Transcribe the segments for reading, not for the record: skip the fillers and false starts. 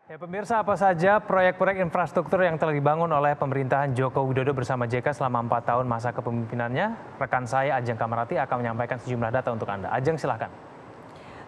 Ya pemirsa, apa saja proyek-proyek infrastruktur yang telah dibangun oleh pemerintahan Joko Widodo bersama JK selama 4 tahun masa kepemimpinannya? Rekan saya Ajeng Kamarati akan menyampaikan sejumlah data untuk Anda. Ajeng, silahkan.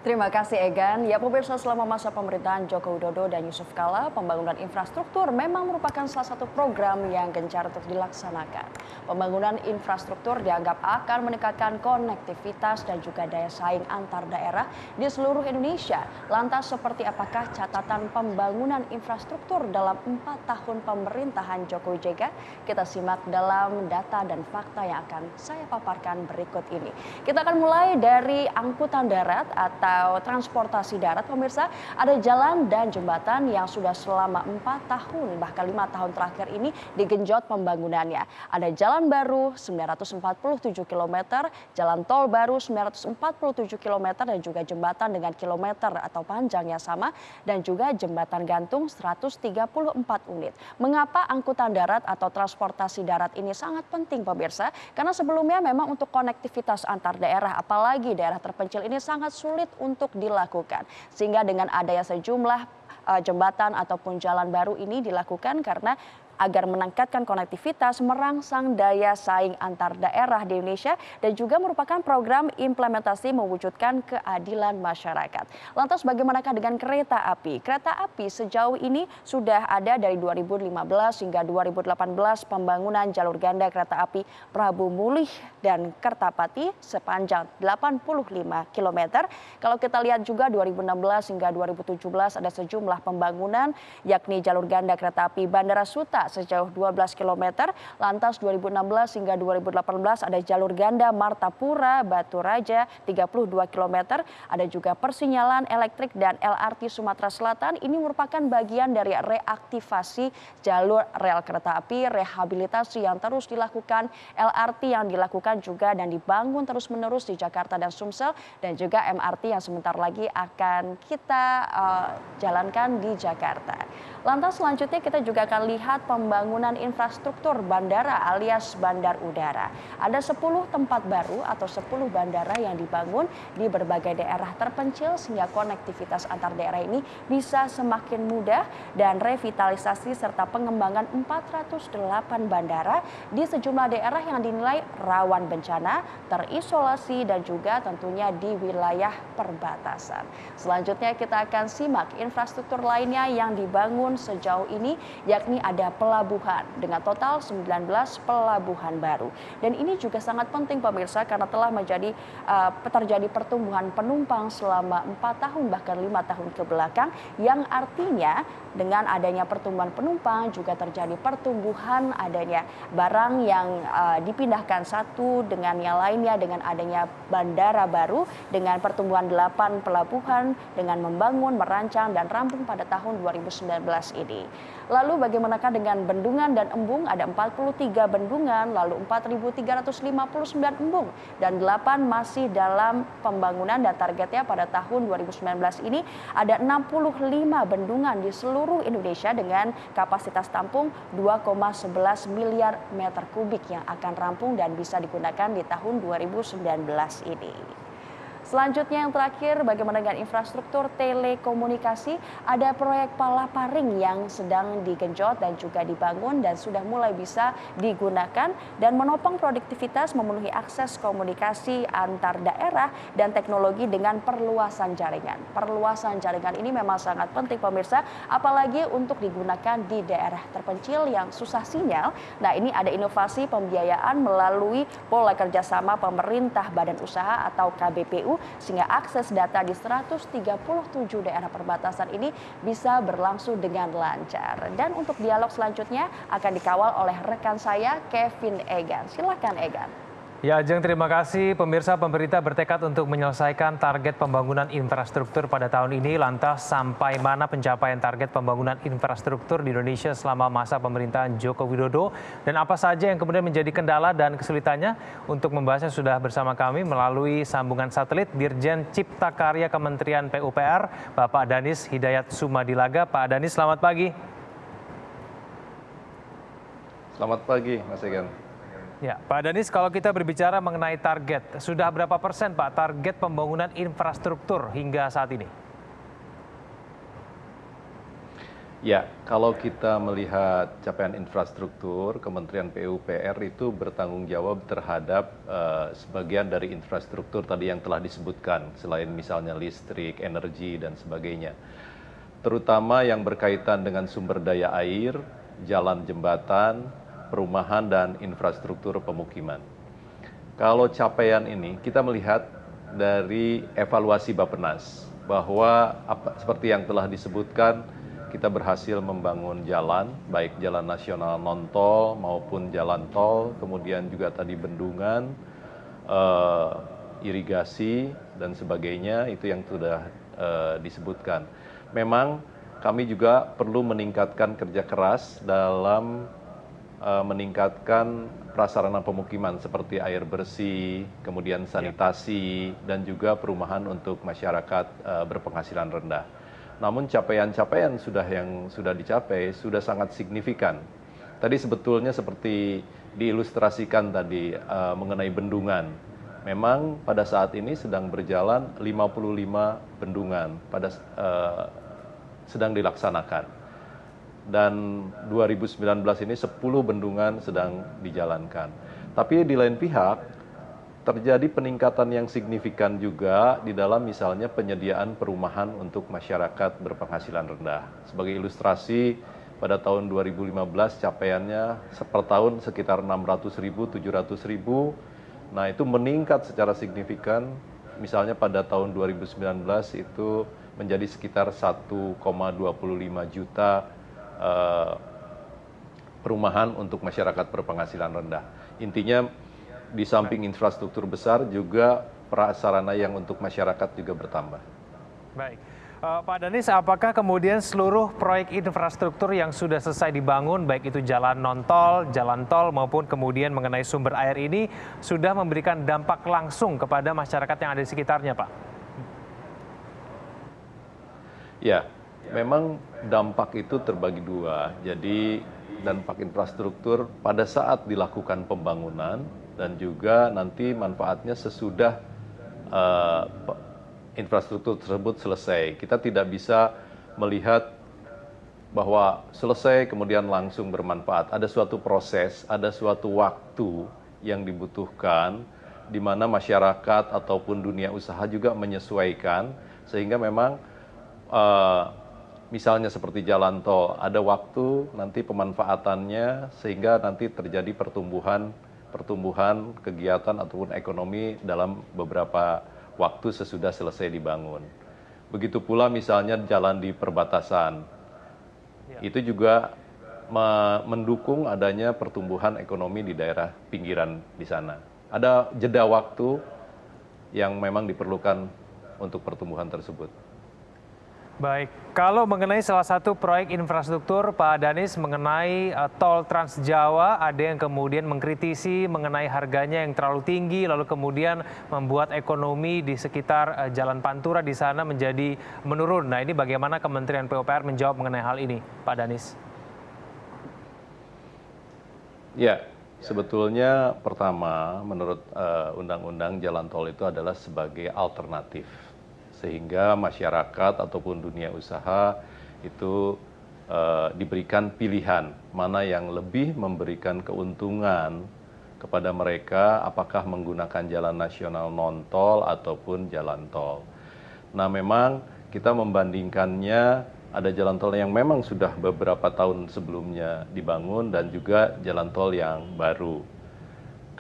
Terima kasih Egan. Ya pemirsa, selama masa pemerintahan Joko Widodo dan Yusuf Kala, pembangunan infrastruktur memang merupakan salah satu program yang gencar untuk dilaksanakan. Pembangunan infrastruktur dianggap akan meningkatkan konektivitas dan juga daya saing antar daerah di seluruh Indonesia. Lantas seperti apakah catatan pembangunan infrastruktur dalam 4 tahun pemerintahan Jokowi JK? Kita simak dalam data dan fakta yang akan saya paparkan berikut ini. Kita akan mulai dari angkutan darat atau transportasi darat. Pemirsa, ada jalan dan jembatan yang sudah selama 4 tahun bahkan 5 tahun terakhir ini digenjot pembangunannya. Ada jalan baru 947 km, jalan tol baru 947 km dan juga jembatan dengan kilometer atau panjang yang sama dan juga jembatan gantung 134 unit. Mengapa angkutan darat atau transportasi darat ini sangat penting pemirsa? Karena sebelumnya memang untuk konektivitas antar daerah apalagi daerah terpencil ini sangat sulit untuk dilakukan. Sehingga dengan adanya sejumlah jembatan ataupun jalan baru ini dilakukan karena agar meningkatkan konektivitas, merangsang daya saing antar daerah di Indonesia dan juga merupakan program implementasi mewujudkan keadilan masyarakat. Lantas bagaimanakah dengan kereta api? Kereta api sejauh ini sudah ada dari 2015 hingga 2018 pembangunan jalur ganda kereta api Prabu Mulih dan Kertapati sepanjang 85 km. Kalau kita lihat juga 2016 hingga 2017 ada sejumlah pembangunan yakni jalur ganda kereta api Bandara Suta sejauh 12 km. Lantas 2016 hingga 2018 ada jalur ganda Martapura Batu Raja 32 km. Ada juga persinyalan elektrik dan LRT Sumatera Selatan. Ini merupakan bagian dari reaktivasi jalur rel kereta api, rehabilitasi yang terus dilakukan, LRT yang dilakukan juga dan dibangun terus-menerus di Jakarta dan Sumsel dan juga MRT yang sebentar lagi akan kita jalankan di Jakarta. Lantas selanjutnya kita juga akan lihat pembangunan infrastruktur bandara alias bandar udara. Ada 10 tempat baru atau 10 bandara yang dibangun di berbagai daerah terpencil sehingga konektivitas antar daerah ini bisa semakin mudah dan revitalisasi serta pengembangan 408 bandara di sejumlah daerah yang dinilai rawan bencana, terisolasi dan juga tentunya di wilayah perbatasan. Selanjutnya kita akan simak infrastruktur lainnya yang dibangun sejauh ini yakni ada pelabuhan dengan total 19 pelabuhan baru. Dan ini juga sangat penting pemirsa karena telah terjadi pertumbuhan penumpang selama 4 tahun bahkan 5 tahun ke belakang yang artinya dengan adanya pertumbuhan penumpang juga terjadi pertumbuhan adanya barang yang dipindahkan satu dengan yang lainnya dengan adanya bandara baru dengan pertumbuhan 8 pelabuhan dengan membangun, merancang dan rampung pada tahun 2019 ini. Lalu bagaimanakah dengan bendungan dan embung? Ada 43 bendungan, lalu 4.359 embung dan 8 masih dalam pembangunan dan targetnya pada tahun 2019 ini ada 65 bendungan di seluruh Indonesia dengan kapasitas tampung 2,11 miliar meter kubik yang akan rampung dan bisa digunakan di tahun 2019 ini. Selanjutnya yang terakhir bagaimana dengan infrastruktur telekomunikasi, ada proyek Palaparing yang sedang digenjot dan juga dibangun dan sudah mulai bisa digunakan dan menopang produktivitas memenuhi akses komunikasi antar daerah dan teknologi dengan perluasan jaringan. Perluasan jaringan ini memang sangat penting pemirsa, apalagi untuk digunakan di daerah terpencil yang susah sinyal. Nah ini ada inovasi pembiayaan melalui pola kerjasama pemerintah badan usaha atau KBPU sehingga akses data di 137 daerah perbatasan ini bisa berlangsung dengan lancar. Dan untuk dialog selanjutnya akan dikawal oleh rekan saya Kevin Egan. Silakan Egan. Ya Ajeng, terima kasih. Pemirsa, pemerintah bertekad untuk menyelesaikan target pembangunan infrastruktur pada tahun ini. Lantas sampai mana pencapaian target pembangunan infrastruktur di Indonesia selama masa pemerintahan Joko Widodo? Dan apa saja yang kemudian menjadi kendala dan kesulitannya? Untuk membahasnya sudah bersama kami melalui sambungan satelit Dirjen Cipta Karya Kementerian PUPR, Bapak Danis Hidayat Sumadilaga. Pak Danis, selamat pagi. Selamat pagi, Mas Egan. Ya, Pak Danis, kalau kita berbicara mengenai target, sudah berapa persen Pak target pembangunan infrastruktur hingga saat ini? Ya, kalau kita melihat capaian infrastruktur, Kementerian PUPR itu bertanggung jawab terhadap sebagian dari infrastruktur tadi yang telah disebutkan, selain misalnya listrik, energi, dan sebagainya. Terutama yang berkaitan dengan sumber daya air, jalan jembatan, perumahan, dan infrastruktur pemukiman. Kalau capaian ini, kita melihat dari evaluasi Bappenas, bahwa seperti yang telah disebutkan, kita berhasil membangun jalan, baik jalan nasional non-tol maupun jalan tol, kemudian juga tadi bendungan, irigasi, dan sebagainya, itu yang sudah disebutkan. Memang kami juga perlu meningkatkan kerja keras dalam meningkatkan prasarana pemukiman seperti air bersih, kemudian sanitasi, dan juga perumahan untuk masyarakat berpenghasilan rendah. Namun capaian-capaian yang sudah dicapai sudah sangat signifikan. Tadi sebetulnya seperti diilustrasikan tadi mengenai bendungan. Memang pada saat ini sedang berjalan 55 bendungan sedang dilaksanakan. Dan 2019 ini 10 bendungan sedang dijalankan. Tapi di lain pihak terjadi peningkatan yang signifikan juga di dalam misalnya penyediaan perumahan untuk masyarakat berpenghasilan rendah. Sebagai ilustrasi, pada tahun 2015 capaiannya per tahun sekitar 600.000, 700.000. Nah, itu meningkat secara signifikan. Misalnya pada tahun 2019 itu menjadi sekitar 1,25 juta perumahan untuk masyarakat berpenghasilan rendah. Intinya di samping infrastruktur besar juga prasarana yang untuk masyarakat juga bertambah. Baik. Pak Danis, apakah kemudian seluruh proyek infrastruktur yang sudah selesai dibangun, baik itu jalan non-tol, jalan tol, maupun kemudian mengenai sumber air ini, sudah memberikan dampak langsung kepada masyarakat yang ada di sekitarnya, Pak? Ya, memang dampak itu terbagi dua. Jadi dampak infrastruktur pada saat dilakukan pembangunan, dan juga nanti manfaatnya sesudah infrastruktur tersebut selesai. Kita tidak bisa melihat bahwa selesai kemudian langsung bermanfaat. Ada suatu proses, ada suatu waktu yang dibutuhkan di mana masyarakat ataupun dunia usaha juga menyesuaikan, sehingga memang misalnya seperti jalan tol, ada waktu nanti pemanfaatannya sehingga nanti terjadi pertumbuhan kegiatan ataupun ekonomi dalam beberapa waktu sesudah selesai dibangun. Begitu pula misalnya jalan di perbatasan. Itu juga mendukung adanya pertumbuhan ekonomi di daerah pinggiran di sana. Ada jeda waktu yang memang diperlukan untuk pertumbuhan tersebut. Baik, kalau mengenai salah satu proyek infrastruktur, Pak Danis, mengenai tol Trans Jawa, ada yang kemudian mengkritisi mengenai harganya yang terlalu tinggi, lalu kemudian membuat ekonomi di sekitar Jalan Pantura di sana menjadi menurun. Nah, ini bagaimana Kementerian PUPR menjawab mengenai hal ini, Pak Danis? Ya, sebetulnya pertama, menurut Undang-Undang Jalan Tol itu adalah sebagai alternatif, sehingga masyarakat ataupun dunia usaha itu diberikan pilihan mana yang lebih memberikan keuntungan kepada mereka, apakah menggunakan jalan nasional non-tol ataupun jalan tol. Nah, memang kita membandingkannya, ada jalan tol yang memang sudah beberapa tahun sebelumnya dibangun dan juga jalan tol yang baru.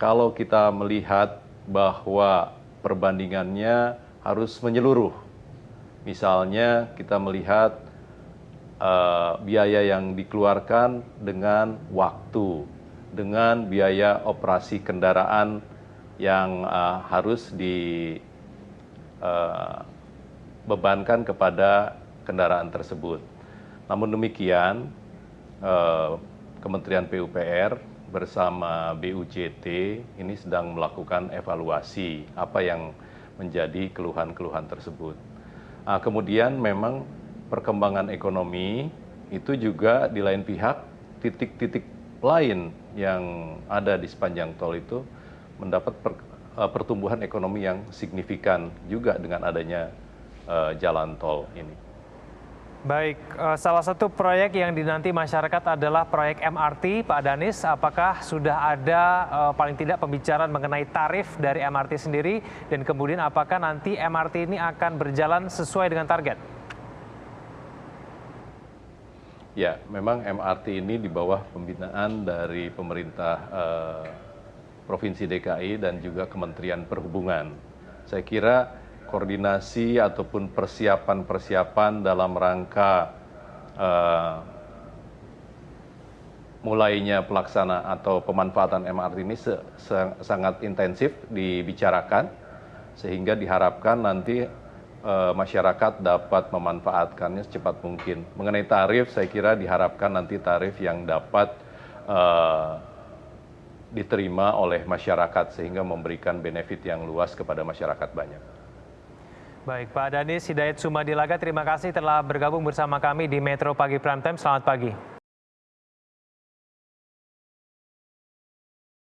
Kalau kita melihat bahwa perbandingannya harus menyeluruh. Misalnya kita melihat biaya yang dikeluarkan dengan waktu, dengan biaya operasi kendaraan yang harus dibebankan kepada kendaraan tersebut. Namun demikian, Kementerian PUPR bersama BUJT ini sedang melakukan evaluasi apa yang menjadi keluhan-keluhan tersebut. Kemudian memang perkembangan ekonomi itu juga di lain pihak, titik-titik lain yang ada di sepanjang tol itu mendapat pertumbuhan ekonomi yang signifikan juga dengan adanya jalan tol ini. Baik, salah satu proyek yang dinanti masyarakat adalah proyek MRT, Pak Danis. Apakah sudah ada paling tidak pembicaraan mengenai tarif dari MRT sendiri, dan kemudian apakah nanti MRT ini akan berjalan sesuai dengan target? Ya, memang MRT ini di bawah pembinaan dari pemerintah Provinsi DKI dan juga Kementerian Perhubungan. Saya kira koordinasi ataupun persiapan-persiapan dalam rangka mulainya pelaksana atau pemanfaatan MRT ini sangat intensif dibicarakan, sehingga diharapkan nanti masyarakat dapat memanfaatkannya secepat mungkin. Mengenai tarif, saya kira diharapkan nanti tarif yang dapat diterima oleh masyarakat sehingga memberikan benefit yang luas kepada masyarakat banyak. Baik, Pak Danis Hidayat Sumadilaga, terima kasih telah bergabung bersama kami di Metro Pagi Prime Time. Selamat pagi.